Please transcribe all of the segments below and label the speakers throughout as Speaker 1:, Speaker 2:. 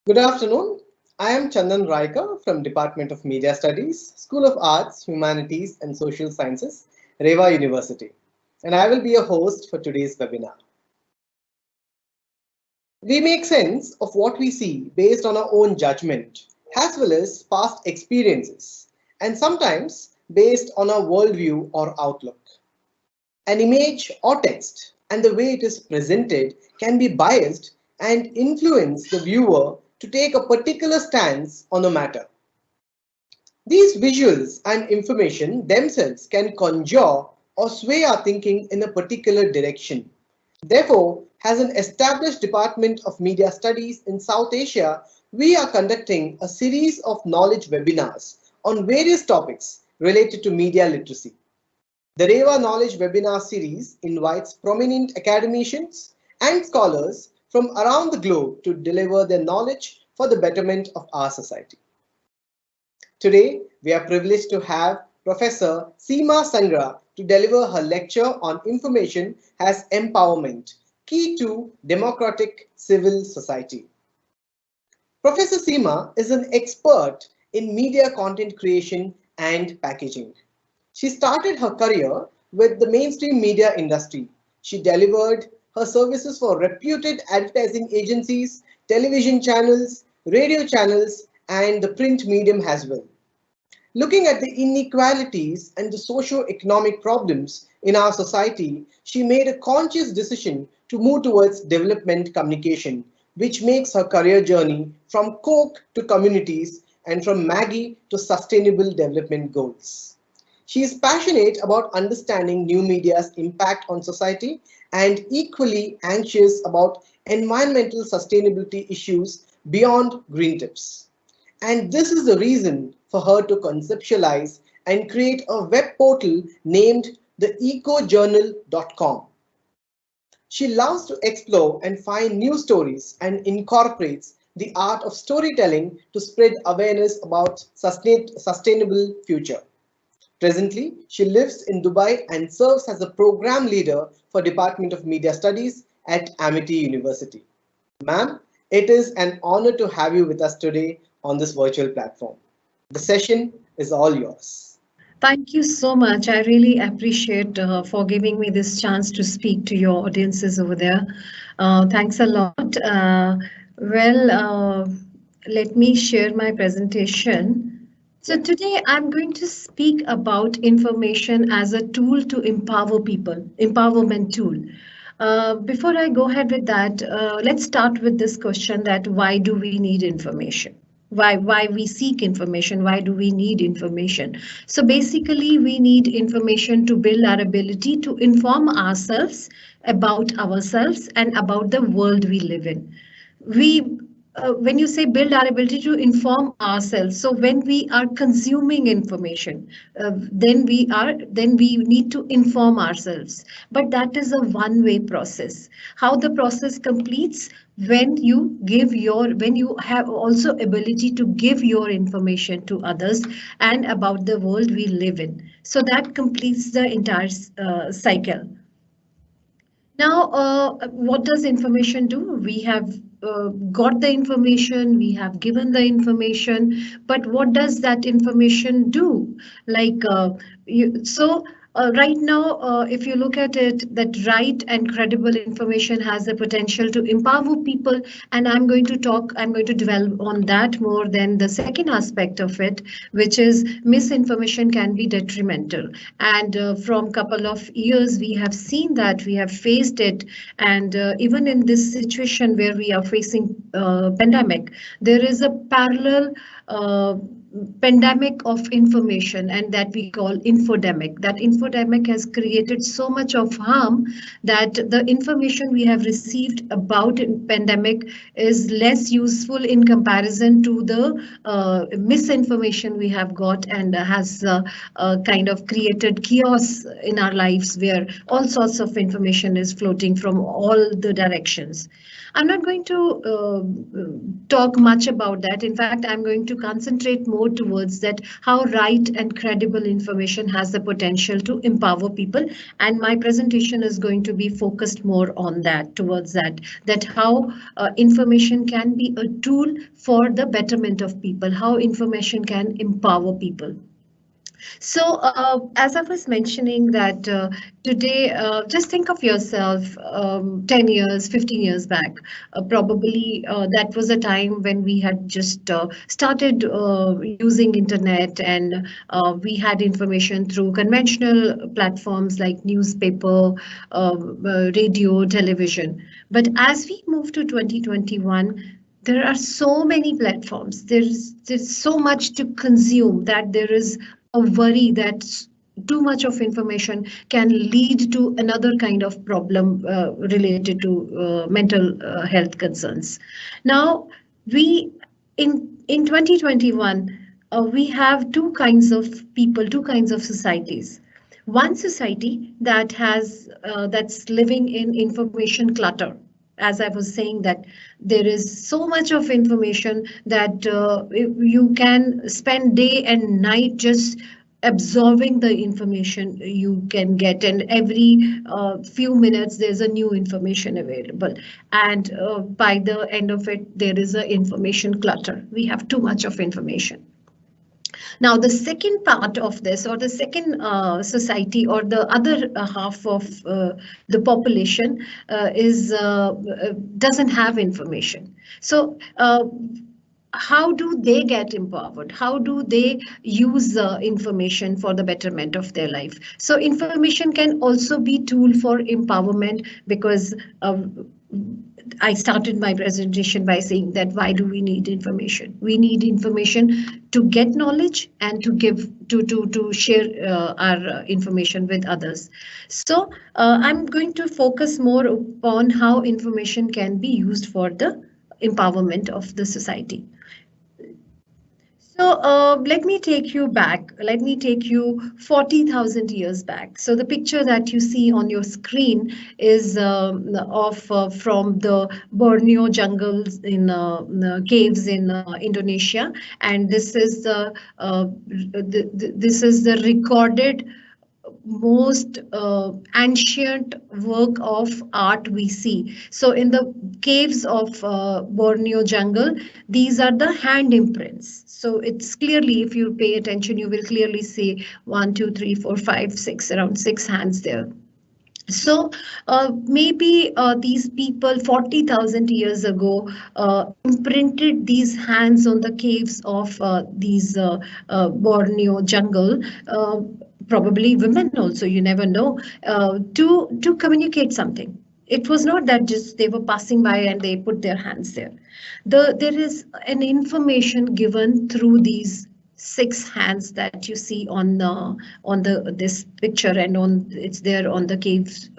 Speaker 1: Good afternoon. I am Chandan Raika from Department of Media Studies, School of Arts, Humanities and Social Sciences, Reva University, and I will be your host for today's webinar. We make sense of what we see based on our own judgment, as well as past experiences, and sometimes based on our worldview or outlook. An image or text and the way it is presented can be biased and influence the viewer to take a particular stance on a matter. These visuals and information themselves can conjure or sway our thinking in a particular direction. Therefore, as an established Department of Media Studies in South Asia, we are conducting a series of knowledge webinars on various topics related to media literacy. The Reva Knowledge webinar series invites prominent academicians and scholars from around the globe to deliver their knowledge for the betterment of our society. Today, we are privileged to have Professor Seema Sangra to deliver her lecture on information as empowerment, key to democratic civil society. Professor Seema is an expert in media content creation and packaging. She started her career with the mainstream media industry. She delivered her services for reputed advertising agencies, television channels, radio channels, and the print medium as well. Looking at the inequalities and the socio-economic problems in our society, she made a conscious decision to move towards development communication, which makes her career journey from Coke to communities and from Maggie to sustainable development goals. She is passionate about understanding new media's impact on society and equally anxious about environmental sustainability issues beyond green tips. And this is the reason for her to conceptualize and create a web portal named theecojournal.com. She loves to explore and find new stories and incorporates the art of storytelling to spread awareness about sustainable future. Presently, she lives in Dubai and serves as a program leader for Department of Media Studies at Amity University. Ma'am, it is an honor to have you with us today on this virtual platform. The session is all yours.
Speaker 2: Thank you so much. I really appreciate for giving me this chance to speak to your audiences over there. Thanks a lot. Well, let me share my presentation. So today I'm going to speak about information as a tool to empower people, empowerment tool. Before I go ahead with that, let's start with this question that why do we need information? Why we seek information? Why do we need information? So basically, we need information to build our ability to inform ourselves about ourselves and about the world we live in. We when you say build our ability to inform ourselves, so when we are consuming information, then we need to inform ourselves, but that is a one way process. How the process completes when you have also ability to give your information to others and about the world we live in, so that completes the entire cycle. Now, what does information do? We have got the information, we have given the information, but what does that information do? Like, right now, if you look at it, that right and credible information has the potential to empower people, and I'm going to dwell on that more than the second aspect of it, which is misinformation can be detrimental. And from couple of years, we have seen that we have faced it, and even in this situation where we are facing pandemic, there is a parallel pandemic of information, and that we call infodemic. That infodemic has created so much of harm that the information we have received about pandemic is less useful in comparison to the misinformation we have got, and has kind of created chaos in our lives where all sorts of information is floating from all the directions. I'm not going to talk much about that. In fact, I'm going to concentrate more towards that how right and credible information has the potential to to empower people. And my presentation is going to be focused more on that, towards that how information can be a tool for the betterment of people, how information can empower people. So, as I was mentioning that today, just think of yourself 10 years, 15 years back. Probably that was a time when we had just started using internet, and we had information through conventional platforms like newspaper, radio, television. But as we move to 2021, there are so many platforms. There's so much to consume that there is a worry that too much of information can lead to another kind of problem related to mental health concerns. Now, we in 2021 we have two kinds of people, two kinds of societies. One society that has that's living in information clutter. As I was saying, that there is so much of information that you can spend day and night just absorbing the information you can get, and every few minutes there's a new information available, and by the end of it there is a information clutter. We have too much of information. Now, the second part of this, or the second society, or the other half of the population is doesn't have information. So, how do they get empowered? How do they use information for the betterment of their life? So, information can also be tool for empowerment, because I started my presentation by saying that why do we need information? We need information to get knowledge and to give to share our information with others. So I'm going to focus more upon how information can be used for the empowerment of the society. So let me take you back. Let me take you 40,000 years back. So the picture that you see on your screen is of from the Borneo jungles in caves in Indonesia, and this is this is the recorded most ancient work of art we see. So in the caves of Borneo jungle, these are the hand imprints. So it's clearly, if you pay attention, you will clearly see 1, 2, 3, 4, 5, 6, around 6 hands there. So maybe these people 40,000 years ago imprinted these hands on the caves of these Borneo jungle. Probably women also, you never know, to communicate something. It was not that just they were passing by and they put their hands there. There is an information given through these 6 hands that you see on this picture, and on it's there on the caves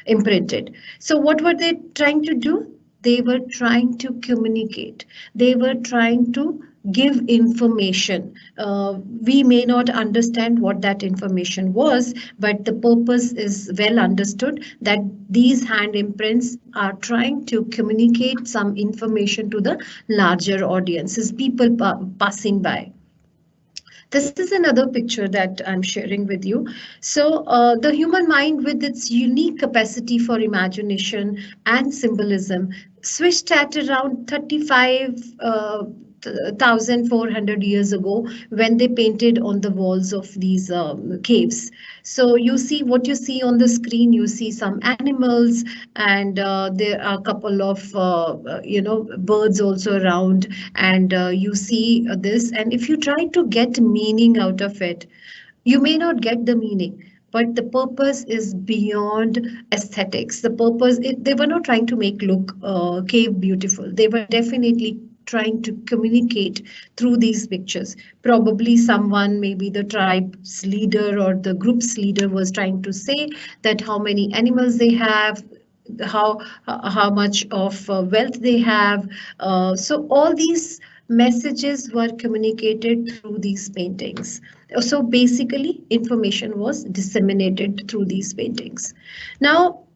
Speaker 2: imprinted. So what were they trying to do? They were trying to communicate. They were trying to give information. We may not understand what that information was, but the purpose is well understood, that these hand imprints are trying to communicate some information to the larger audiences, people passing by. This is another picture that I'm sharing with you. So the human mind, with its unique capacity for imagination and symbolism, switched at around 35,400 years ago when they painted on the walls of these caves. So you see what you see on the screen, you see some animals, and there are a couple of birds also around, and you see this, and if you try to get meaning out of it, you may not get the meaning. But the purpose is beyond aesthetics. The purpose, they were not trying to make look cave beautiful. They were definitely trying to communicate through these pictures. Probably someone, maybe the tribe's leader or the group's leader, was trying to say that how many animals they have, how much of wealth they have. So all these messages were communicated through these paintings. So basically, information was disseminated through these paintings. Now,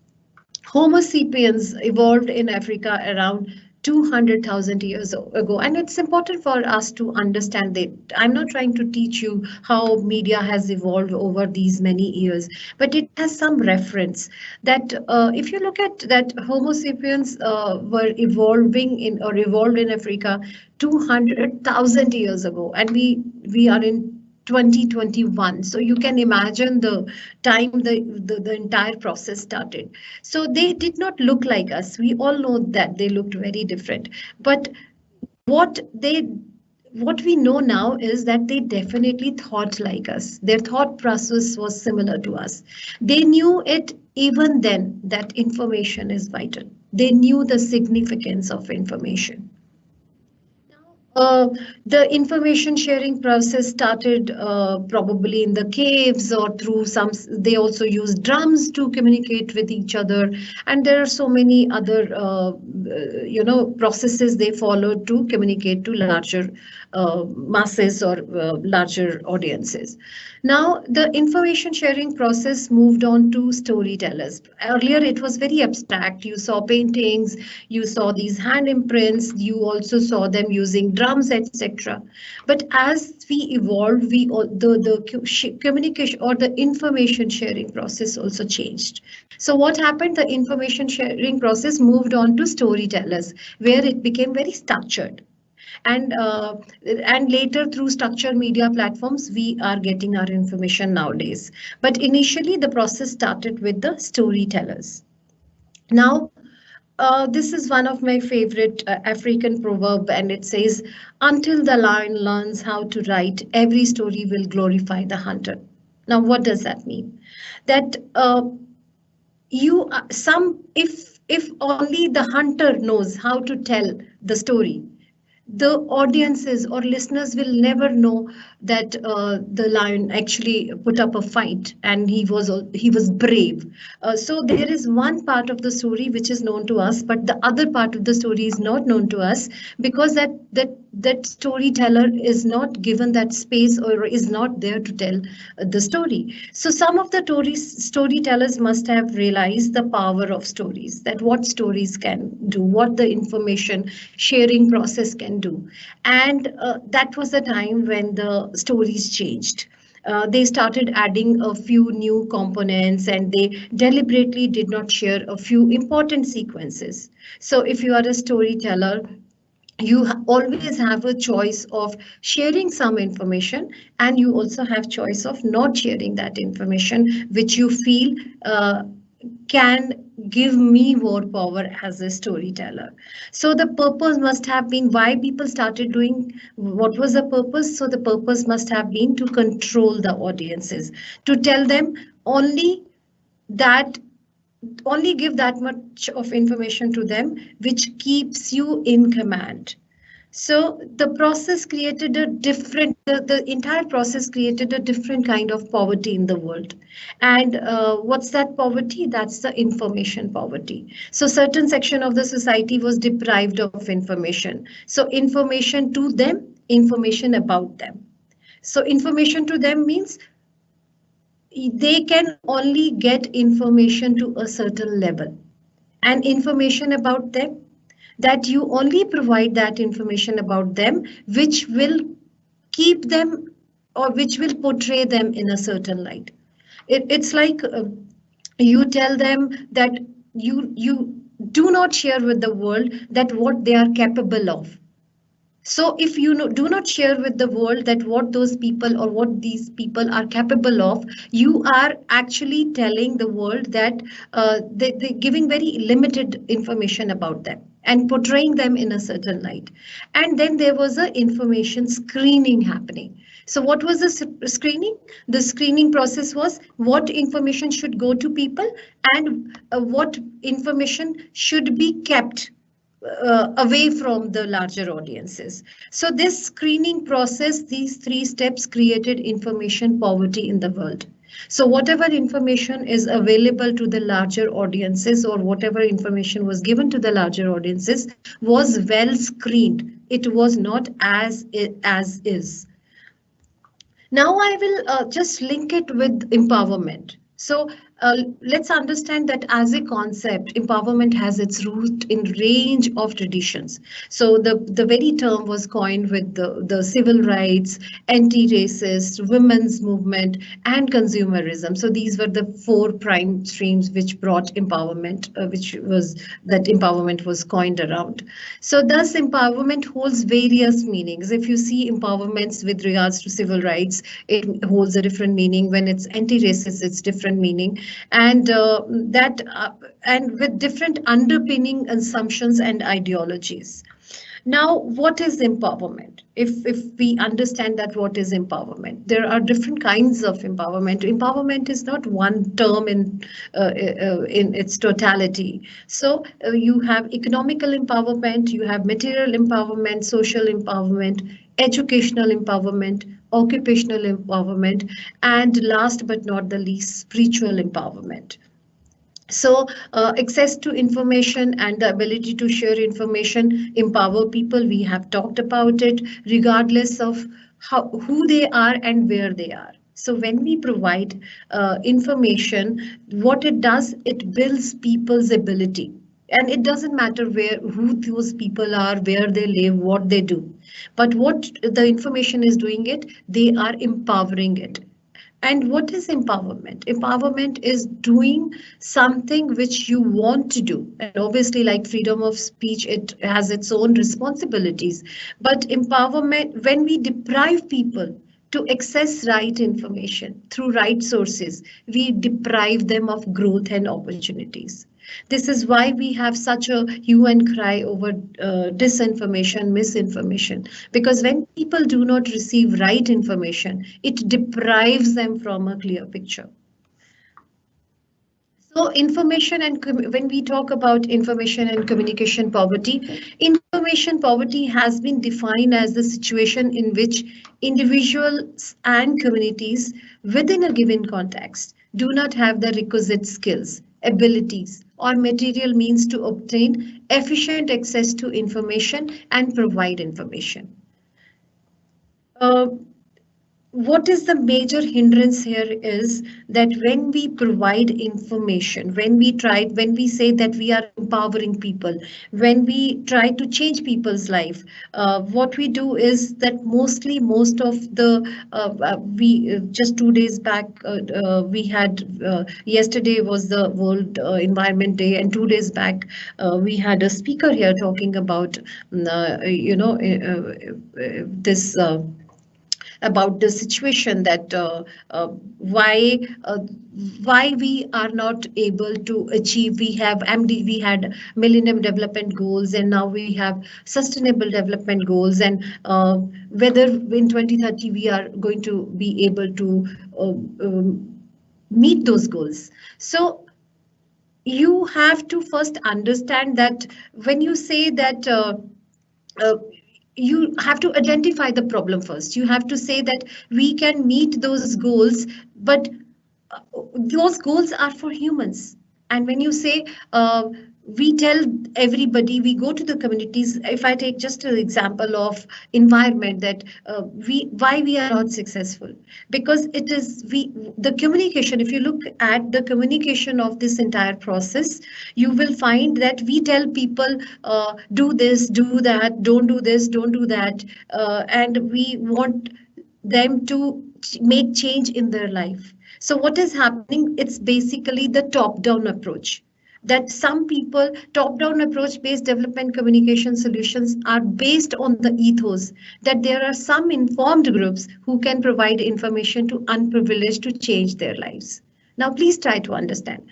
Speaker 2: Homo sapiens evolved in Africa around 200,000 years ago. And it's important for us to understand that I'm not trying to teach you how media has evolved over these many years, but it has some reference that if you look at that Homo sapiens were evolving in or evolved in Africa 200,000 years ago, and we are in 2021, so you can imagine the time the entire process started. So they did not look like us. We all know that they looked very different. But what they what we know now is that they definitely thought like us. Their thought process was similar to us. They knew it even then that information is vital. They knew the significance of information. Uh, the information sharing process started probably in the caves or through some, they also used drums to communicate with each other. And there are so many other, processes they followed to communicate to larger masses or larger audiences. Now, the information sharing process moved on to storytellers. Earlier, it was very abstract. You saw paintings, you saw these hand imprints, you also saw them using drums, etc. But as we evolved, the communication or the information sharing process also changed. So what happened? The information sharing process moved on to storytellers, where it became very structured. And later through structured media platforms we are getting our information nowadays, but initially the process started with the storytellers. Now this is one of my favorite African proverb, and it says, until the lion learns how to write, every story will glorify the hunter. Now what does that mean? That you some if only the hunter knows how to tell the story, the audiences or listeners will never know that the lion actually put up a fight and he was brave. So there is one part of the story which is known to us, but the other part of the story is not known to us because that storyteller is not given that space or is not there to tell the story. So some of the storytellers must have realized the power of stories, that what stories can do, what the information sharing process can do. And that was the time when the stories changed. They started adding a few new components and they deliberately did not share a few important sequences. So if you are a storyteller, you always have a choice of sharing some information, and you also have choice of not sharing that information which you feel can give me more power as a storyteller. So the purpose must have been why people started doing, what was the purpose? So the purpose must have been to control the audiences, to tell them only that only give that much of information to them which keeps you in command. So the process created a different, the entire process created a different kind of poverty in the world. And what's that poverty? That's the information poverty. So certain section of the society was deprived of information. So information to them, information about them. So information to them means they can only get information to a certain level, and information about them, that you only provide that information about them which will keep them or which will portray them in a certain light. It's like you tell them that you do not share with the world that what they are capable of. So if you do not share with the world that what those people or what these people are capable of, you are actually telling the world that they're giving very limited information about them and portraying them in a certain light. And then there was a information screening happening. So what was the screening? The screening process was what information should go to people and what information should be kept away from the larger audiences. So this screening process, these three steps created information poverty in the world. So whatever information is available to the larger audiences or whatever information was given to the larger audiences was well screened. It was not as is. Now I will just link it with empowerment. So let's understand that as a concept, empowerment has its root in range of traditions. So the very term was coined with the civil rights, anti-racist, women's movement, and consumerism. So these were the four prime streams which brought empowerment, which was that empowerment was coined around. So thus empowerment holds various meanings. If you see empowerments with regards to civil rights, it holds a different meaning. When it's anti-racist, it's different meaning, and and with different underpinning assumptions and ideologies. Now, what is empowerment? If we understand that what is empowerment, there are different kinds of empowerment. Empowerment is not one term in its totality. So you have economical empowerment, you have material empowerment, social empowerment, educational empowerment, occupational empowerment, and last but not the least, spiritual empowerment. So access to information and the ability to share information empower people. We have talked about it regardless of who they are and where they are. So when we provide information, what it does, it builds people's ability. And it doesn't matter who those people are, where they live, what they do. But what the information is doing it, they are empowering it. And what is empowerment? Empowerment is doing something which you want to do. And obviously, like freedom of speech, it has its own responsibilities. But empowerment, when we deprive people to access right information through right sources, we deprive them of growth and opportunities. This is why we have such a hue and cry over disinformation, misinformation, because when people do not receive right information, it deprives them from a clear picture. So information and when we talk about information and communication poverty, information poverty has been defined as the situation in which individuals and communities within a given context do not have the requisite skills, abilities, or material means to obtain efficient access to information and provide information. Uh, what is the major hindrance here is that when we provide information, when we say that we are empowering people, when we try to change people's life, what we do is that most of the we just 2 days back we had yesterday was the World Environment Day, and 2 days back we had a speaker here talking about this. About the situation that why we are not able to achieve. We had Millennium Development Goals, and now we have Sustainable Development Goals, and whether in 2030 we are going to be able to meet those goals. So you have to first understand that when you say that you have to identify the problem first. You have to say that we can meet those goals, but those goals are for humans. And when you say we tell everybody, we go to the communities. If I take just an example of environment, that why we are not successful, because it is the communication. If you look at the communication of this entire process, you will find that we tell people do this, do that, don't do this, don't do that, and we want them to make change in their life. So what is happening? It's basically the top-down approach. That some people, top-down approach-based development communication solutions are based on the ethos that there are some informed groups who can provide information to unprivileged to change their lives. Now, please try to understand.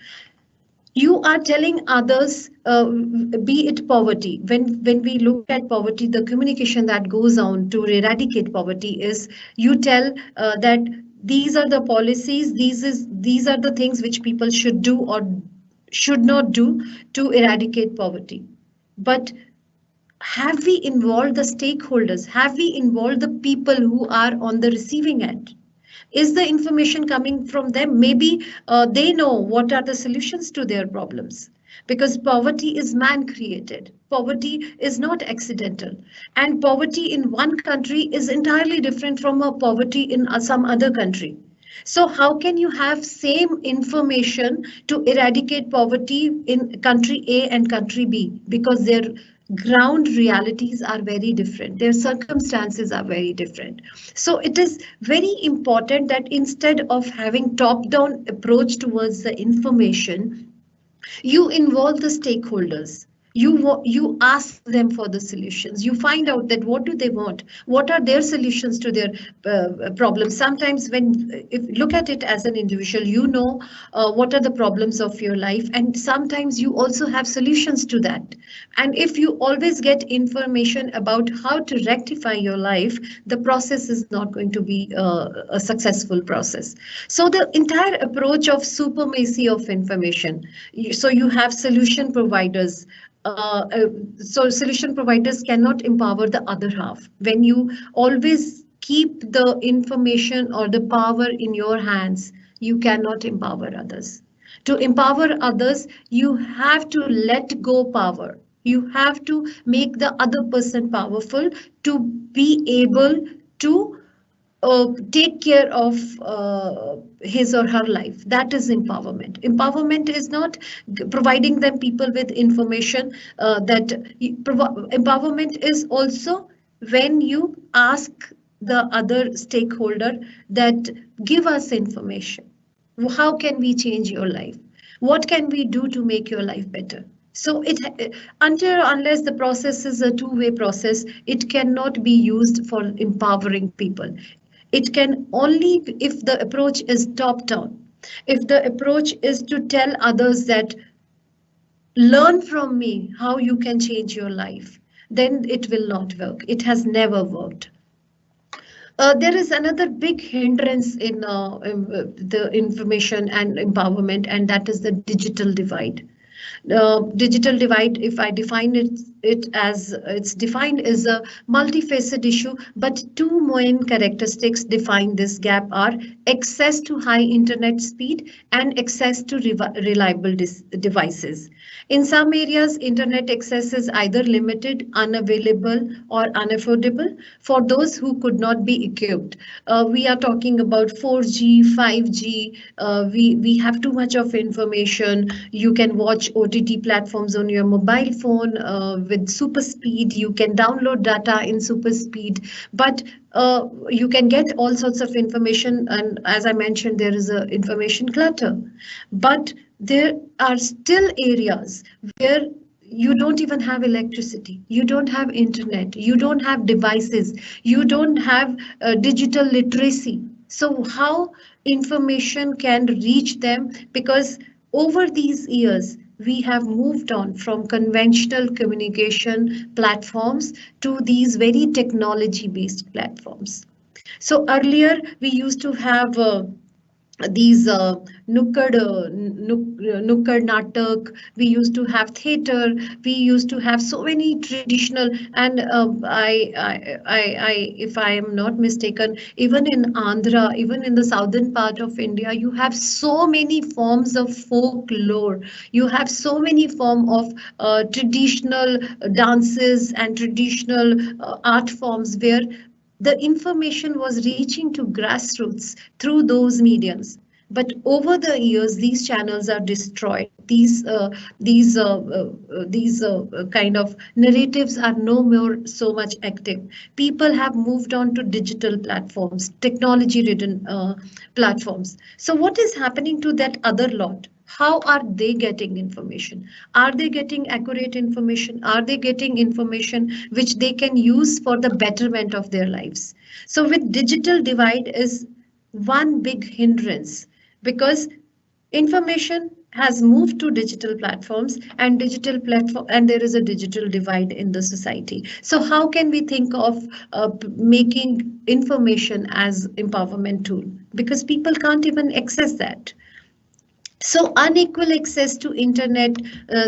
Speaker 2: You are telling others, be it poverty. When we look at poverty, the communication that goes on to eradicate poverty is you tell that these are the policies, these are the things which people should do or should not do to eradicate poverty. But have we involved the stakeholders? Have we involved the people who are on the receiving end? Is the information coming from them? Maybe they know what are the solutions to their problems, because poverty is man created. Poverty is not accidental, and poverty in one country is entirely different from a poverty in some other country. So how can you have same information to eradicate poverty in country A and country B? Because their ground realities are very different. Their circumstances are very different. So it is very important that instead of having top-down approach towards the information, you involve the stakeholders. You ask them for the solutions. You find out that what do they want, what are their solutions to their problems. Sometimes when if look at it as an individual, you know what are the problems of your life, and sometimes you also have solutions to that. And if you always get information about how to rectify your life, the process is not going to be a successful process. So the entire approach of supremacy of information. So you have solution providers. So solution providers cannot empower the other half. When you always keep the information or the power in your hands, you cannot empower others. To empower others, you have to let go power. You have to make the other person powerful to be able to take care of his or her life. That is empowerment. Empowerment is not providing them people with information. Empowerment is also when you ask the other stakeholder that give us information. How can we change your life? What can we do to make your life better? So unless the process is a two-way process, it cannot be used for empowering people. It can only if the approach is top down. If the approach is to tell others that learn from me how you can change your life, then it will not work. It has never worked. There is another big hindrance in the information and empowerment, and that is the digital divide. Digital divide, if I define it as it's defined as a multifaceted issue, but two main characteristics define this gap are access to high internet speed and access to reliable devices. In some areas, internet access is either limited, unavailable, or unaffordable for those who could not be equipped. We are talking about 4G, 5G. We have too much of information. You can watch OTT platforms on your mobile phone with super speed. You can download data in super speed, but you can get all sorts of information. And as I mentioned, there is a information clutter. But there are still areas where you don't even have electricity, you don't have internet, you don't have devices, you don't have digital literacy. So how information can reach them? Because over these years, we have moved on from conventional communication platforms to these very technology-based platforms. So earlier, we used to have these nukkad natak. We used to have theater. We used to have so many traditional, and if I am not mistaken, even in Andhra, even in the southern part of India, you have so many forms of folklore. You have so many forms of traditional dances and traditional art forms where the information was reaching to grassroots through those mediums. But over the years, these channels are destroyed. These kind of narratives are no more so much active. People have moved on to digital platforms, technology-ridden platforms. So what is happening to that other lot? How are they getting information? Are they getting accurate information? Are they getting information which they can use for the betterment of their lives? So with digital divide is one big hindrance, because information has moved to digital platforms, and there is a digital divide in the society. So how can we think of making information as empowerment tool? Because people can't even access that. So unequal access to internet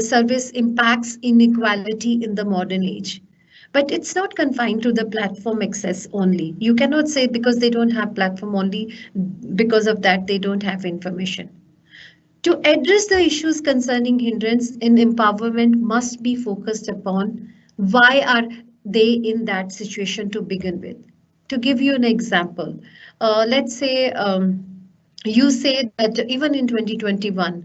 Speaker 2: service impacts inequality in the modern age. But it's not confined to the platform access only. You cannot say because they don't have platform only, because of that they don't have information. To address the issues concerning hindrance in empowerment must be focused upon why are they in that situation to begin with. To give you an example, let's say you say that even in 2021,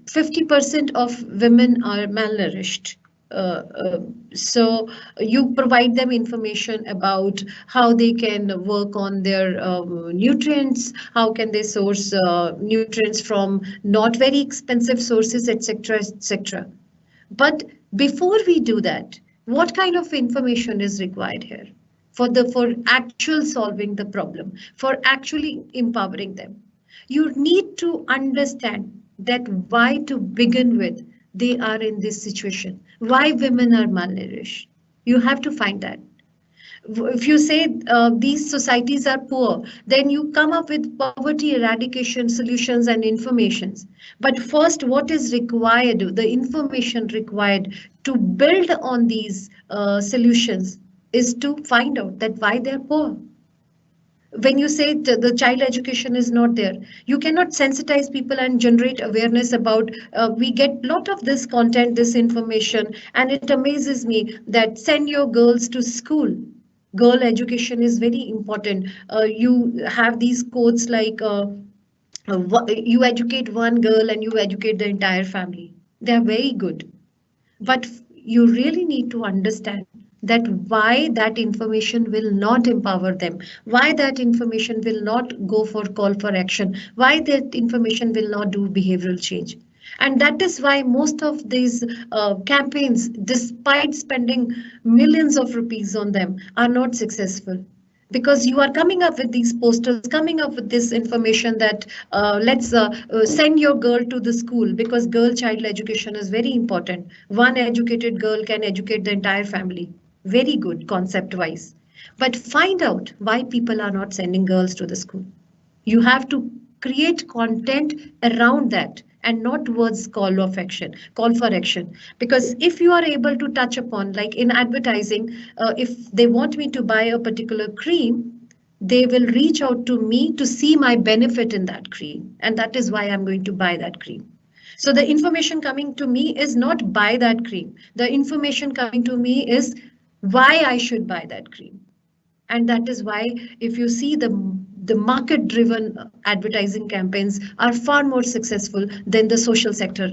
Speaker 2: 50% of women are malnourished. Uh, uh, so you provide them information about how they can work on their nutrients, how can they source nutrients from not very expensive sources, etc., etc. But before we do that, what kind of information is required here for actual solving the problem, for actually empowering them? You need to understand that why to begin with they are in this situation, why women are malnourished. You have to find that. If you say these societies are poor, then you come up with poverty eradication solutions and informations. But first, what is required, the information required to build on these solutions is to find out that why they're poor. When you say the child education is not there, you cannot sensitize people and generate awareness about, we get a lot of this content, this information, and it amazes me that send your girls to school. Girl education is very important. You have these quotes like, you educate one girl and you educate the entire family. They are very good, but you really need to understand that why that information will not empower them, why that information will not go for call for action, why that information will not do behavioral change. And that is why most of these campaigns, despite spending millions of rupees on them, are not successful, because you are coming up with these posters, coming up with this information that let's send your girl to the school, because girl child education is very important. One educated girl can educate the entire family. Very good concept wise. But find out why people are not sending girls to the school. You have to create content around that and not towards call for action. Because if you are able to touch upon, like in advertising, if they want me to buy a particular cream, they will reach out to me to see my benefit in that cream, and that is why I'm going to buy that cream. So the information coming to me is not buy that cream. The information coming to me is why I should buy that cream. And that is why, if you see the market driven advertising campaigns are far more successful than the social sector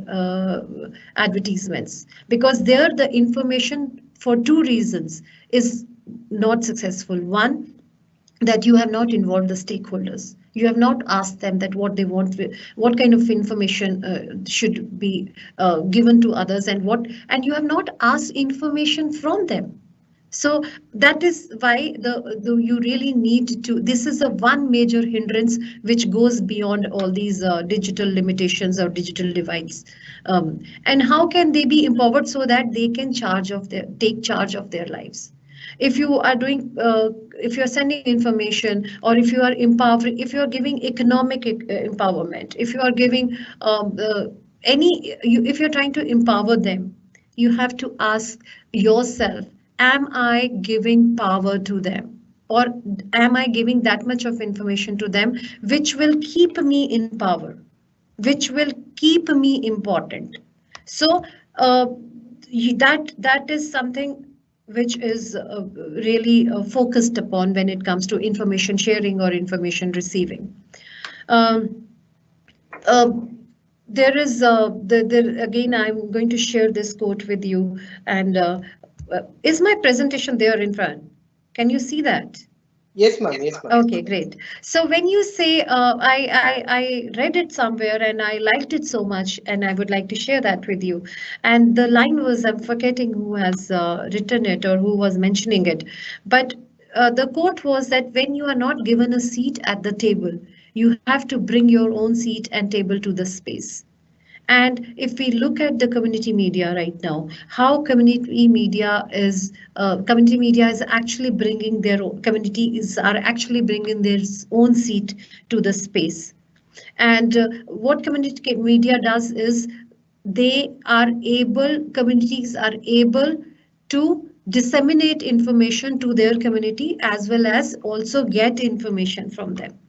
Speaker 2: advertisements, because there the information, for two reasons, is not successful. One, that you have not involved the stakeholders, you have not asked them that what they want, what kind of information should be given to others, and you have not asked information from them. So that is why the you really need to, this is a one major hindrance which goes beyond all these digital limitations or digital divides. And how can they be empowered so that they can take charge of their lives? If you are doing, if you're sending information, or if you are empowering, if you are giving economic empowerment, if you are giving if you're trying to empower them, you have to ask yourself, am I giving power to them? Or am I giving that much of information to them which will keep me in power, which will keep me important? So that is something which is really focused upon when it comes to information sharing or information receiving. Um, uh, there is again, I'm going to share this quote with you, and is my presentation there in front? Can you see that?
Speaker 1: Yes, ma'am. Yes, ma'am.
Speaker 2: Okay, great. So when you say, I read it somewhere and I liked it so much, and I would like to share that with you. And the line was, I'm forgetting who has written it or who was mentioning it, but the quote was that when you are not given a seat at the table, you have to bring your own seat and table to the space. And if we look at the community media right now, how community media is actually bringing communities are actually bringing their own seat to the space. And what community media does is, communities are able to disseminate information to their community as well as also get information from them.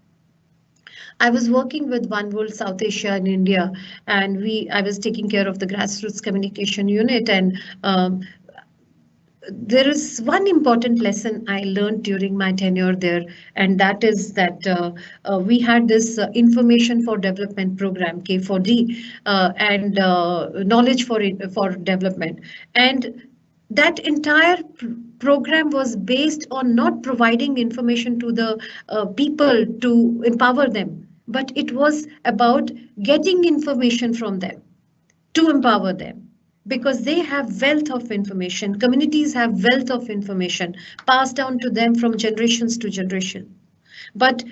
Speaker 2: I was working with One World South Asia in India, and I was taking care of the grassroots communication unit, and there is one important lesson I learned during my tenure there, and that is that we had this Information for Development program, K4D, and Knowledge for Development. And that entire program was based on not providing information to the people to empower them, but it was about getting information from them to empower them, because they have wealth of information, communities have wealth of information passed down to them from generations to generation. But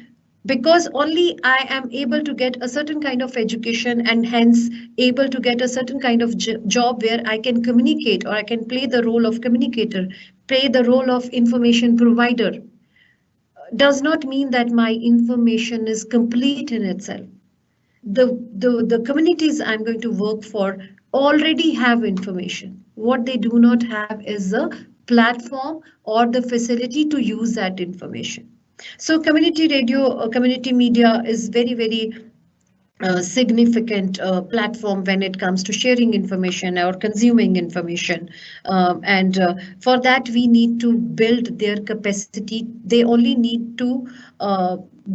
Speaker 2: because only I am able to get a certain kind of education and hence able to get a certain kind of job where I can communicate, or I can play the role of communicator, play the role of information provider, does not mean that my information is complete in itself. The communities I'm going to work for already have information. What they do not have is a platform or the facility to use that information. So community radio, community media is very significant platform when it comes to sharing information or consuming information. And for that, we need to build their capacity. They only need to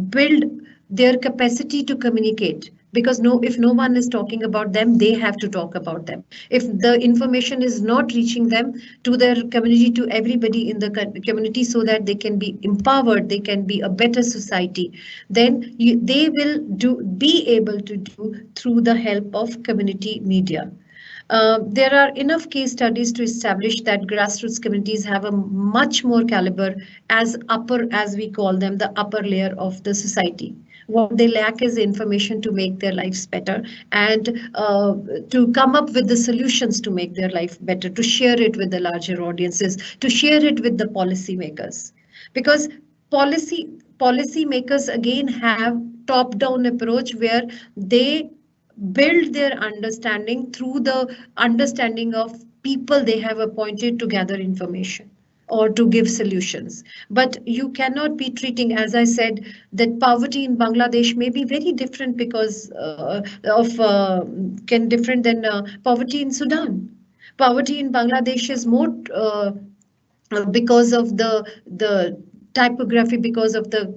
Speaker 2: build their capacity to communicate. Because if no one is talking about them, they have to talk about them. If the information is not reaching them, to their community, to everybody in the community, so that they can be empowered, they can be a better society, then they will be able to do through the help of community media. There are enough case studies to establish that grassroots communities have a much more caliber as we call them, the upper layer of the society. What they lack is information to make their lives better, and to come up with the solutions to make their life better, to share it with the larger audiences, to share it with the policymakers. Because policy makers again have top-down approach where they build their understanding through the understanding of people they have appointed to gather information or to give solutions. But you cannot be treating, as I said, that poverty in Bangladesh may be very different because can different than poverty in Sudan. Poverty in Bangladesh is more because of the typography, because of the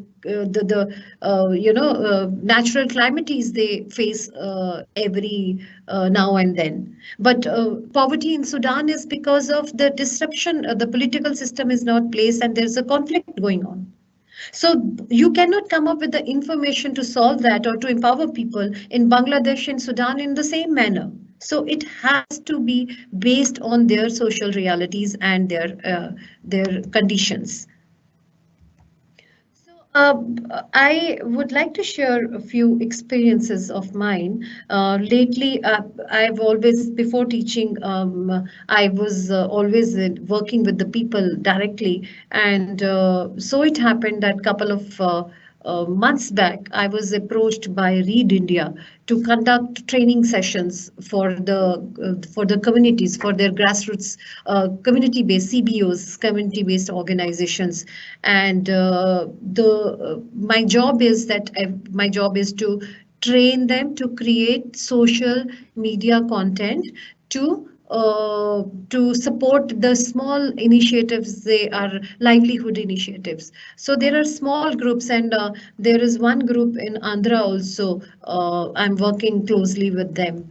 Speaker 2: natural calamities they face every now and then. But poverty in Sudan is because of the disruption. The political system is not placed and there's a conflict going on. So you cannot come up with the information to solve that or to empower people in Bangladesh and Sudan in the same manner. So it has to be based on their social realities and their conditions. I would like to share a few experiences of mine. Lately, I've always, before teaching, I was always working with the people directly. And so it happened that couple of months back, I was approached by Read India to conduct training sessions for the communities, for their grassroots community-based CBOs, community-based organizations. And my job is to train them to create social media content to support the small initiatives. They are livelihood initiatives. So there are small groups, and there is one group in Andhra also. I'm working closely with them.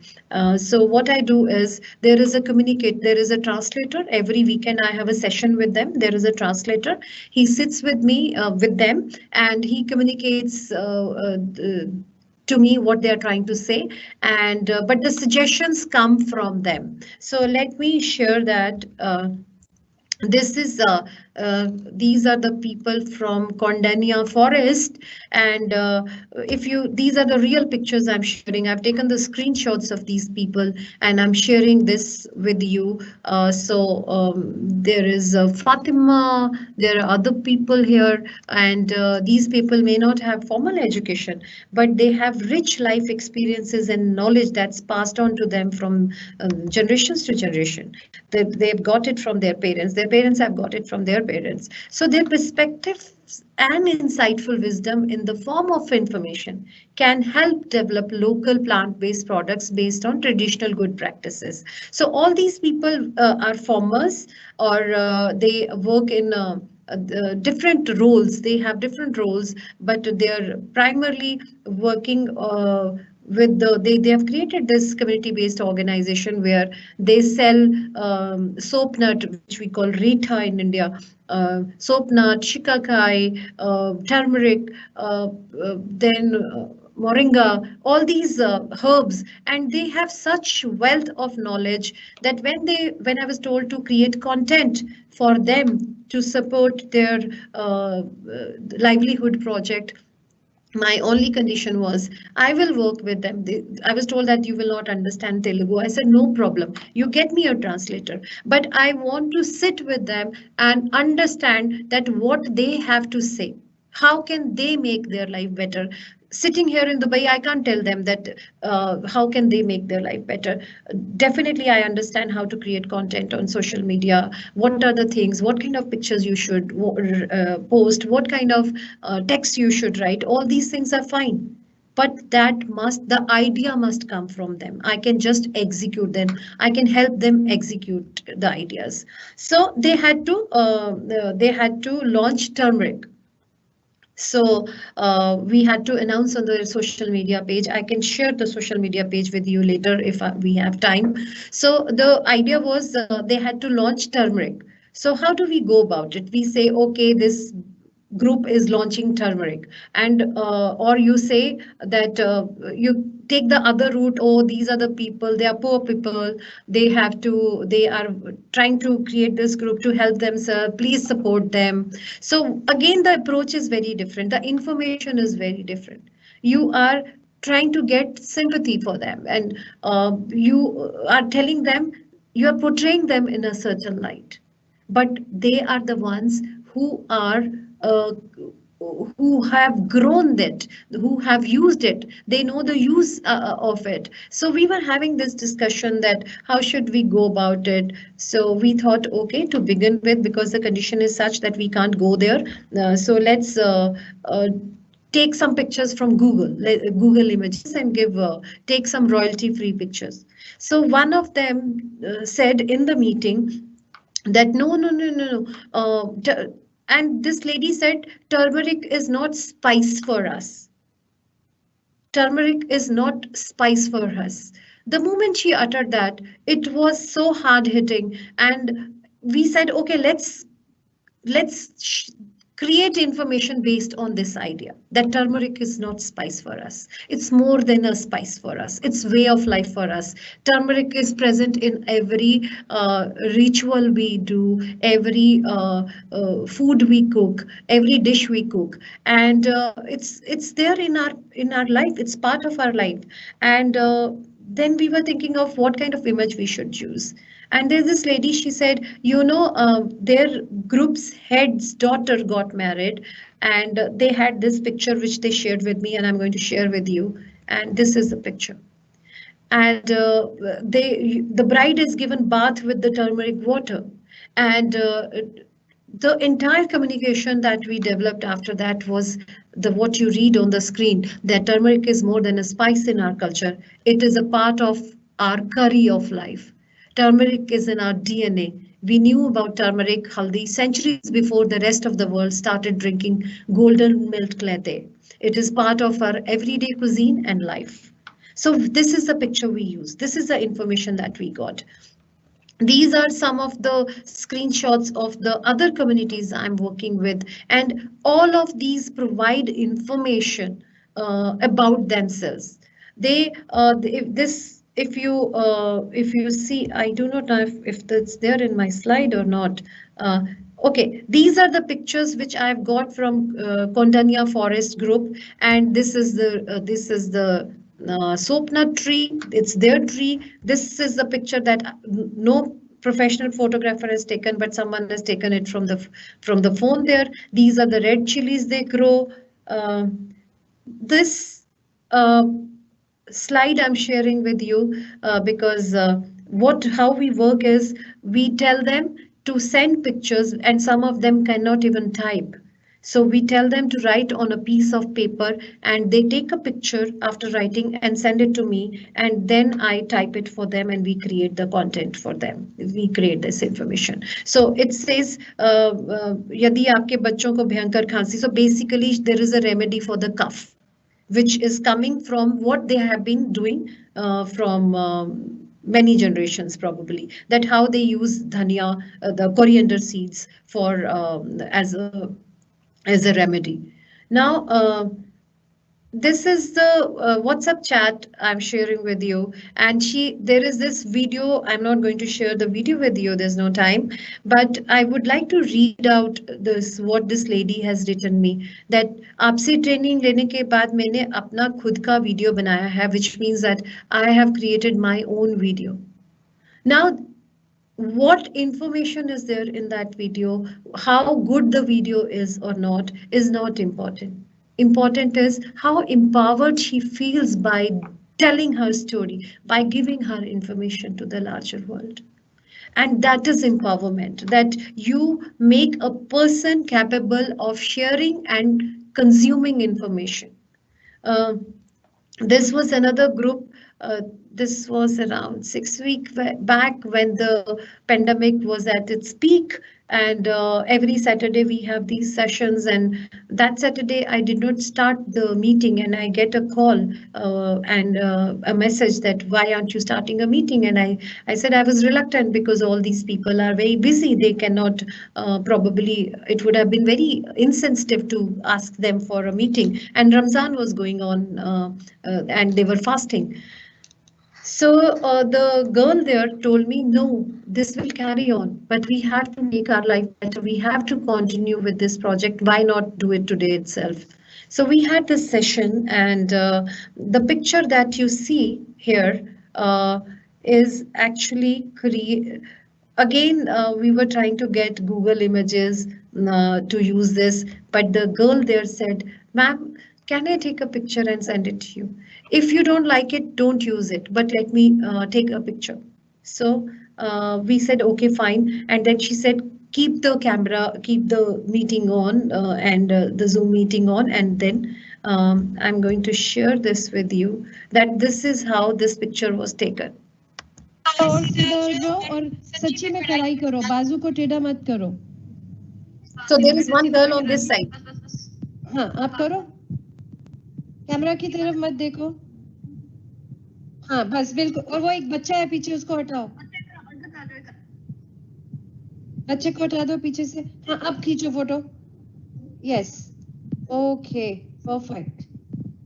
Speaker 2: So what I do is there is a translator. Every weekend I have a session with them. There is a translator. He sits with me, with them, and he communicates to me what they are trying to say, and but the suggestions come from them. So let me share that. This is these are the people from Kondania Forest, and these are the real pictures I'm sharing. I've taken the screenshots of these people and I'm sharing this with you. There is Fatima, there are other people here, and these people may not have formal education, but they have rich life experiences and knowledge that's passed on to them from generations to generation. They've got it from their parents. Their parents have got it from their parents. So their perspectives and insightful wisdom in the form of information can help develop local plant-based products based on traditional good practices. So all these people are farmers, or they work in the different roles. They have different roles, but they're primarily working with they have created this community based organization where they sell soap nut, which we call Rita in India, soap nut, shikakai, turmeric, then moringa, all these herbs, and they have such wealth of knowledge that when I was told to create content for them to support their livelihood project, my only condition was I will work with them. I was told that you will not understand Telugu. I said, no problem. You get me a translator. But I want to sit with them and understand that what they have to say. How can they make their life better? Sitting here in Dubai, I can't tell them that how can they make their life better. Definitely, I understand how to create content on social media. What are the things? What kind of pictures you should post? What kind of text you should write? All these things are fine. But the idea must come from them. I can just execute them. I can help them execute the ideas. So they had to launch turmeric. So we had to announce on the social media page. I can share the social media page with you later if we have time. So the idea was they had to launch turmeric. So how do we go about it? We say, okay, this group is launching turmeric, and or you say that you take the other route. Oh, these are the people, they are poor people, they are trying to create this group to help themselves, please support them. So again, the approach is very different, the information is very different. You are trying to get sympathy for them, and you are telling them, you are portraying them in a certain light, but they are the ones who are uh, who have grown it, who have used it, they know the use of it. So we were having this discussion that how should we go about it. So we thought, okay, to begin with, because the condition is such that we can't go there, so let's take some pictures from Google Images and take some royalty free pictures. So one of them said in the meeting that no. And this lady said, turmeric is not spice for us. Turmeric is not spice for us. The moment she uttered that, it was so hard hitting. And we said, okay, let's create information based on this idea that turmeric is not spice for us. It's more than a spice for us. It's way of life for us. Turmeric is present in every ritual we do, every food we cook, every dish we cook, and it's there in our life. It's part of our life. And then we were thinking of what kind of image we should choose. And there's this lady, she said, their group's head's daughter got married, and they had this picture which they shared with me, and I'm going to share with you. And this is the picture. And the bride is given bath with the turmeric water. And the entire communication that we developed after that was what you read on the screen, that turmeric is more than a spice in our culture. It is a part of our curry of life. Turmeric is in our DNA. We knew about turmeric, haldi, centuries before the rest of the world started drinking golden milk latte. It is part of our everyday cuisine and life. So this is the picture we use. This is the information that we got. These are some of the screenshots of the other communities I'm working with, and all of these provide information about themselves. If you see, I do not know if that's there in my slide or not. Okay, these are the pictures which I've got from Kondania Forest Group, and this is the soap nut tree. It's their tree. This is the picture that no professional photographer has taken, but someone has taken it from the phone there. These are the red chilies they grow. This slide I'm sharing with you because how we work is we tell them to send pictures, and some of them cannot even type. So we tell them to write on a piece of paper, and they take a picture after writing and send it to me, and then I type it for them and we create the content for them. We create this information. So it says यदि आपके बच्चों को भयंकर खांसी, so basically there is a remedy for the cough, which is coming from what they have been doing from many generations, probably, that how they use dhania, the coriander seeds, for as a remedy. Now, this is the WhatsApp chat I'm sharing with you, and there is this video. I'm not going to share the video with you, there's no time, but I would like to read out what this lady has written me, that आपसे training लेने के बाद मैंने अपना खुद का video बनाया है, which means that I have created my own video. Now, what information is there in that video, how good the video is or not, is not important. Important is how empowered she feels by telling her story, by giving her information to the larger world. And that is empowerment, that you make a person capable of sharing and consuming information. This was another group. This was around 6 weeks back when the pandemic was at its peak, and every Saturday we have these sessions, and that Saturday I did not start the meeting, and I get a call and a message that why aren't you starting a meeting, and I said I was reluctant because all these people are very busy, they cannot probably, it would have been very insensitive to ask them for a meeting, and Ramzan was going on and they were fasting. So the girl there told me, no, this will carry on, but we have to make our life better. We have to continue with this project. Why not do it today itself? So we had this session, and the picture that you see here is actually again, we were trying to get Google Images to use this, but the girl there said, ma'am, can I take a picture and send it to you? If you don't like it, don't use it, but let me take a picture. So we said, okay, fine. And then she said, keep the camera, keep the meeting on and the Zoom meeting on. And then I'm going to share this with you, that this is how this picture was taken.
Speaker 3: और सच्ची में कड़ाई करो, बाजू को टेढ़ा मत करो.
Speaker 2: So there is one girl on this side.
Speaker 3: हाँ, आप करो. कैमरा की तरफ मत देखो. हाँ, बस बिल्कुल. और वो एक बच्चा है पीछे, उसको हटाओ. बच्चे को हटा दो पीछे से. हाँ, अब खींचो photo. Yes. Okay, perfect,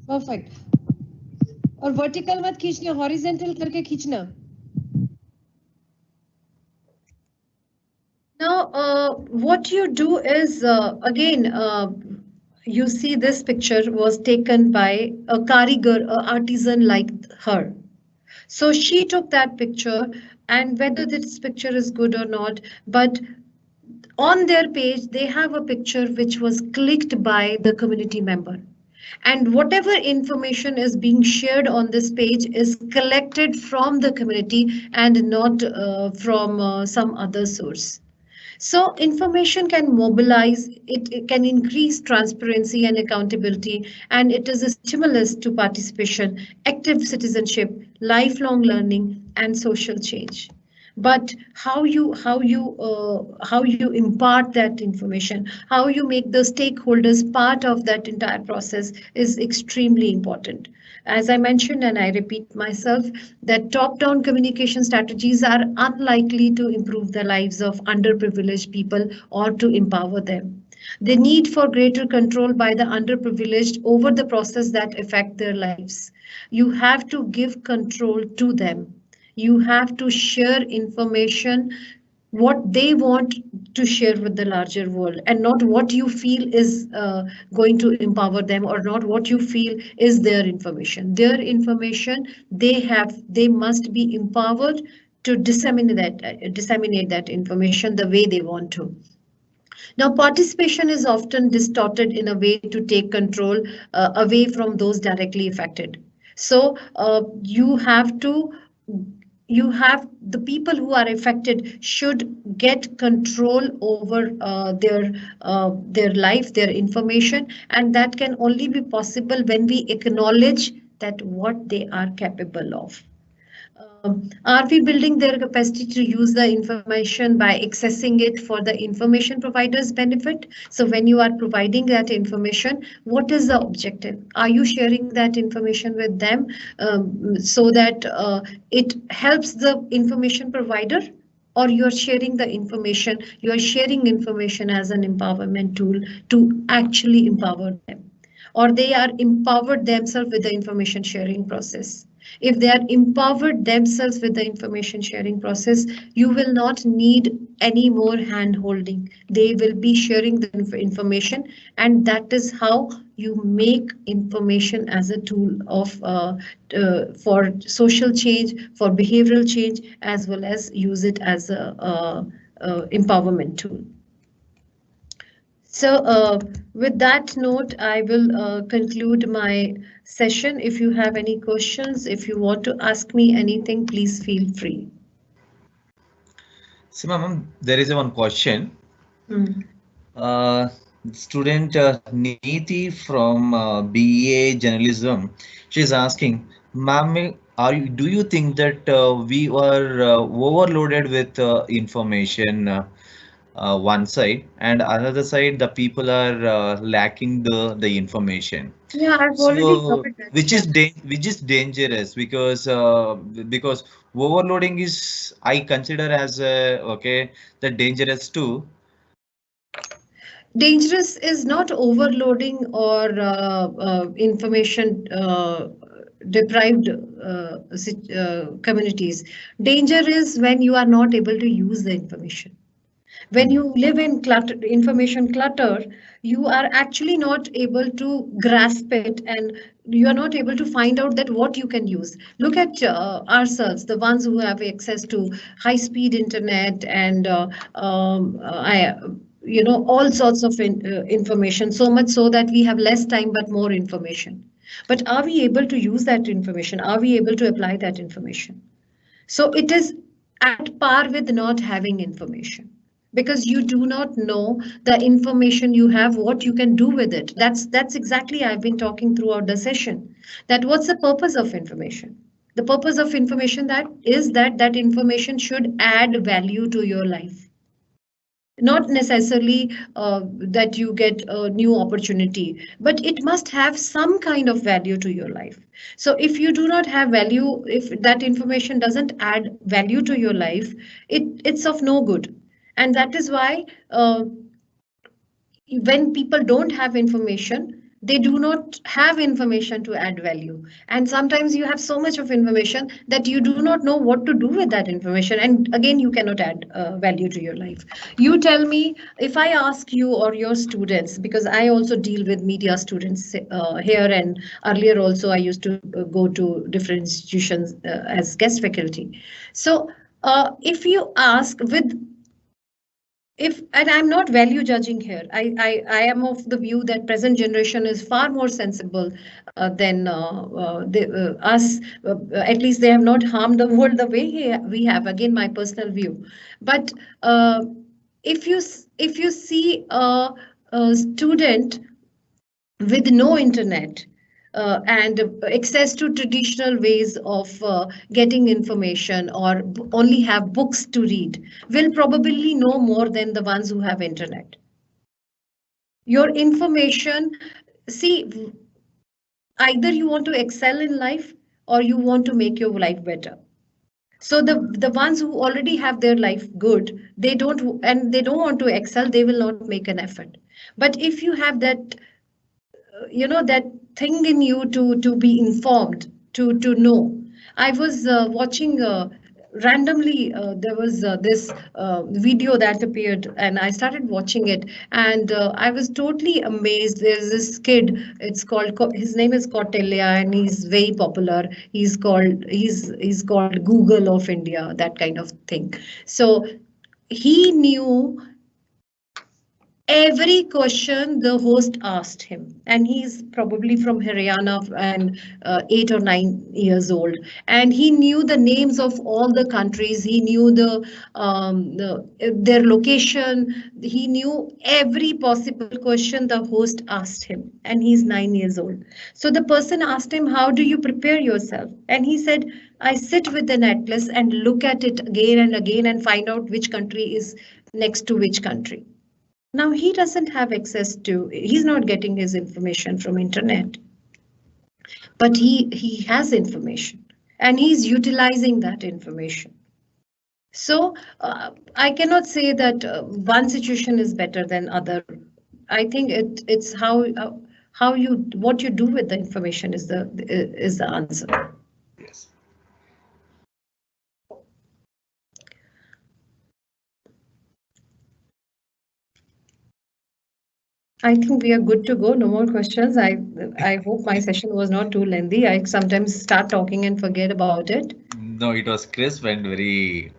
Speaker 3: perfect. और वर्टिकल मत खींचना, हॉरिजॉन्टल करके खींचना.
Speaker 2: Now, what you do is, again, you see this picture was taken by a karigar, an artisan like her. So she took that picture, and whether this picture is good or not, but on their page, they have a picture which was clicked by the community member. And whatever information is being shared on this page is collected from the community and not from some other source. So information can mobilize, it can increase transparency and accountability, and it is a stimulus to participation, active citizenship, lifelong learning, and social change. But how you impart that information, how you make the stakeholders part of that entire process is extremely important. As I mentioned, and I repeat myself, that top-down communication strategies are unlikely to improve the lives of underprivileged people or to empower them. The need for greater control by the underprivileged over the process that affect their lives. You have to give control to them. You have to share information, what they want to share with the larger world, and not what you feel is going to empower them, or not what you feel is their information. Their information, they must be empowered to disseminate that information the way they want to. Now, participation is often distorted in a way to take control away from those directly affected. So you have to you have the people who are affected should get control over their life, their information, and that can only be possible when we acknowledge that what they are capable of. Are we building their capacity to use the information by accessing it for the information provider's benefit? So when you are providing that information, what is the objective? Are you sharing that information with them so that it helps the information provider? Or you're sharing the information, you are sharing information as an empowerment tool to actually empower them, or they are empowered themselves with the information sharing process. If they are empowered themselves with the information sharing process, you will not need any more hand holding. They will be sharing the information, and that is how you make information as a tool of for social change, for behavioral change, as well as use it as a empowerment tool. So with that note, I will conclude my session. If you have any questions, if you want to ask me anything, please feel free.
Speaker 4: Sima ma'am, there is one question.
Speaker 2: Hmm.
Speaker 4: Student Neeti from BA Journalism, she's asking, ma'am, do you think that we are overloaded with information one side, and another side the people are lacking the information?
Speaker 2: Yeah, I've already
Speaker 4: So
Speaker 2: covered that. Yeah.
Speaker 4: which is dangerous because overloading is I consider as okay, the dangerous too.
Speaker 2: Dangerous is not overloading or information deprived communities. Danger is when you are not able to use the information. When you live in clutter, information clutter, you are actually not able to grasp it, and you are not able to find out that what you can use. Look at ourselves, the ones who have access to high speed internet and all sorts of information, so much so that we have less time but more information. But are we able to use that information? Are we able to apply that information? So it is at par with not having information, because you do not know the information you have, what you can do with it. That's exactly I've been talking throughout the session. That what's the purpose of information? The purpose of information that is that information should add value to your life, not necessarily that you get a new opportunity, but it must have some kind of value to your life. So if you do not have value, if that information doesn't add value to your life, it's of no good. And that is why when people don't have information, they do not have information to add value. And sometimes you have so much of information that you do not know what to do with that information. And again, you cannot add value to your life. You tell me, if I ask you or your students, because I also deal with media students here, and earlier also I used to go to different institutions as guest faculty. So if you ask with if, and I'm not value judging here, I am of the view that present generation is far more sensible than us. At least they have not harmed the world the way we have. Again, my personal view. But if you see a student with no internet and access to traditional ways of getting information, or only have books to read, will probably know more than the ones who have internet. Your information, see, either you want to excel in life or you want to make your life better. So the ones who already have their life good, they don't want to excel, they will not make an effort. But if you have that that thing in you to be informed, to know. I was watching randomly, there was this video that appeared, and I started watching it, and I was totally amazed. There's this kid, his name is Kautilya, and he's very popular. He's called Google of India, that kind of thing. So he knew Every question the host asked him, and he's probably from Haryana and 8 or 9 years old, and he knew the names of all the countries. He knew their location. He knew every possible question the host asked him, and he's 9 years old. So the person asked him, "How do you prepare yourself?" And he said, "I sit with an atlas and look at it again and again and find out which country is next to which country." Now he doesn't have access to, he's not getting his information from internet, but he has information and he's utilizing that information. So I cannot say that one situation is better than other. I think it's how you what you do with the information is the answer.
Speaker 4: Yes.
Speaker 2: I think we are good to go. No more questions. I hope my session was not too lengthy. I sometimes start talking and forget about it.
Speaker 4: No, it was crisp and very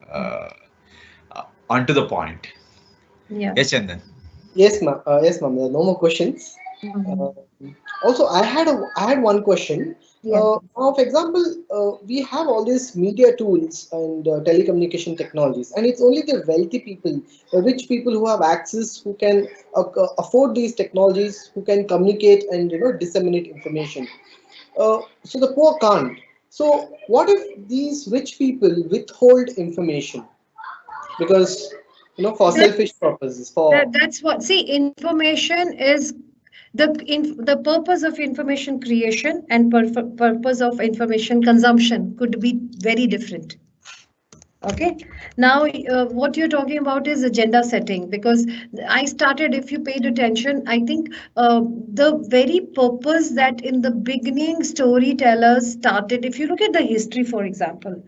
Speaker 4: onto the point.
Speaker 2: Yeah.
Speaker 4: Yes, Chandan.
Speaker 1: Yes, ma'am. Yes, ma'am. There are no more questions.
Speaker 2: Mhm.
Speaker 1: Also, I had one question.
Speaker 2: Yeah.
Speaker 1: For example, we have all these media tools and telecommunication technologies, and it's only the wealthy people, the rich people who have access, who can afford these technologies, who can communicate and disseminate information. So the poor can't. So what if these rich people withhold information because for
Speaker 2: That,
Speaker 1: selfish purposes, for
Speaker 2: that's what, see, information is the purpose of information creation and purpose of information consumption could be very different. Okay, now what you're talking about is agenda setting, because I started, if you paid attention, I think the very purpose that in the beginning storytellers started, if you look at the history, for example,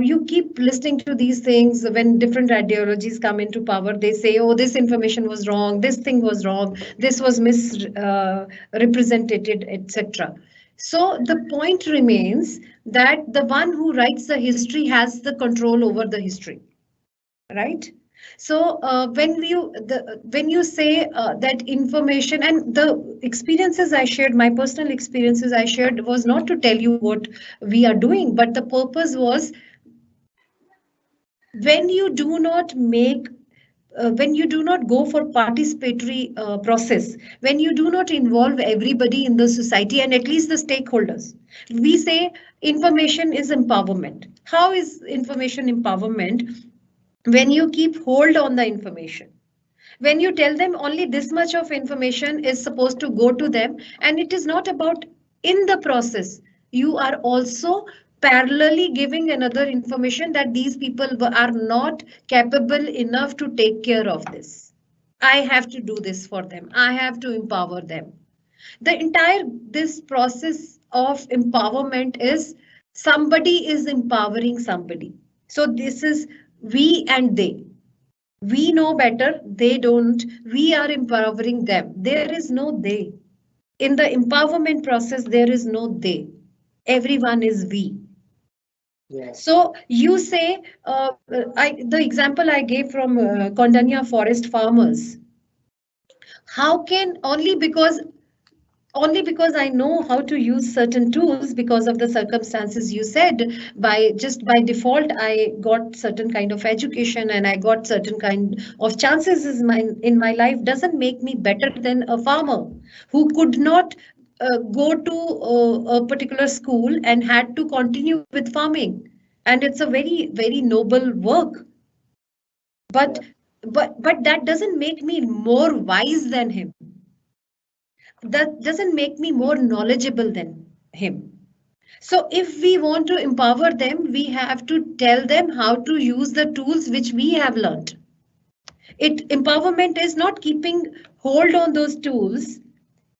Speaker 2: you keep listening to these things when different ideologies come into power, they say, oh, this information was wrong, this thing was wrong, this was misrepresented, etc. So the point remains that the one who writes the history has the control over the history, right? So when you say that information and the experiences I shared, my personal experiences I shared was not to tell you what we are doing, but the purpose was when you do not make when you do not go for participatory process, when you do not involve everybody in the society and at least the stakeholders, we say information is empowerment. How is information empowerment? When you keep hold on the information, when you tell them only this much of information is supposed to go to them, and it is not about in the process, you are also parallelly giving another information that these people are not capable enough to take care of this. I have to do this for them. I have to empower them. The entire this process of empowerment is somebody is empowering somebody. So this is we and they. We know better, they don't. We are empowering them. There is no they. In the empowerment process, there is no they. Everyone is we.
Speaker 1: yeah.
Speaker 2: So you say, the example I gave from Kondanya forest farmers. How can only because I know how to use certain tools because of the circumstances you said, by just by default, I got certain kind of education and I got certain kind of chances in my life doesn't make me better than a farmer who could not go to a particular school and had to continue with farming. And it's a very, very noble work. But but that doesn't make me more wise than him. That doesn't make me more knowledgeable than him. So if we want to empower them, we have to tell them how to use the tools which we have learned. Empowerment is not keeping hold on those tools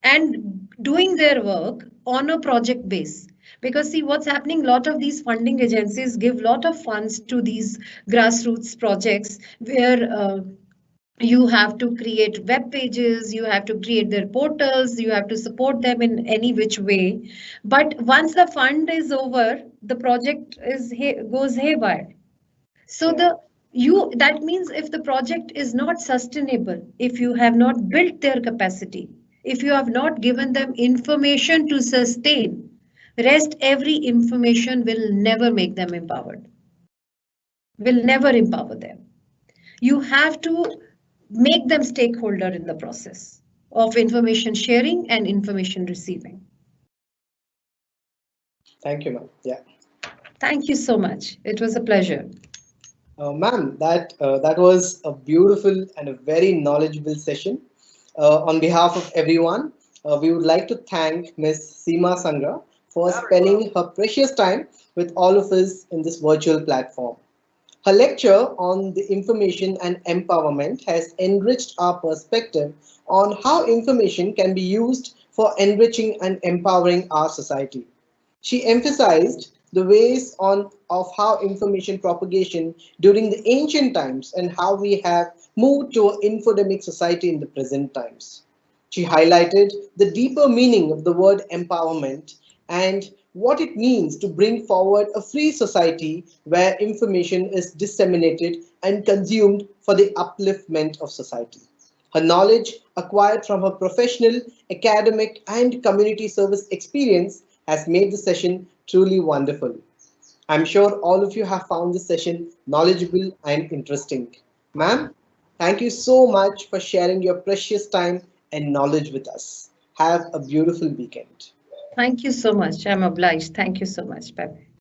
Speaker 2: and doing their work on a project base. Because see what's happening, a lot of these funding agencies give a lot of funds to these grassroots projects where you have to create web pages, you have to create their portals, you have to support them in any which way. But once the fund is over, the project goes haywire. So That means if the project is not sustainable, if you have not built their capacity, if you have not given them information to sustain, rest every information will never make them empowered, will never empower them. You have to make them stakeholder in the process of information sharing and information receiving.
Speaker 1: Thank you, ma'am. Yeah.
Speaker 2: Thank you so much. It was a pleasure.
Speaker 1: Ma'am, that was a beautiful and a very knowledgeable session. On behalf of everyone, we would like to thank Ms. Seema Sangra for spending her precious time with all of us in this virtual platform. Her lecture on the information and empowerment has enriched our perspective on how information can be used for enriching and empowering our society. She emphasized the ways of how information propagation during the ancient times and how we have moved to an infodemic society in the present times. She highlighted the deeper meaning of the word empowerment and what it means to bring forward a free society where information is disseminated and consumed for the upliftment of society. Her knowledge, acquired from her professional, academic, and community service experience, has made the session truly wonderful. I'm sure all of you have found this session knowledgeable and interesting. Ma'am, thank you so much for sharing your precious time and knowledge with us. Have a beautiful weekend.
Speaker 2: Thank you so much. I'm obliged. Thank you so much. Bye.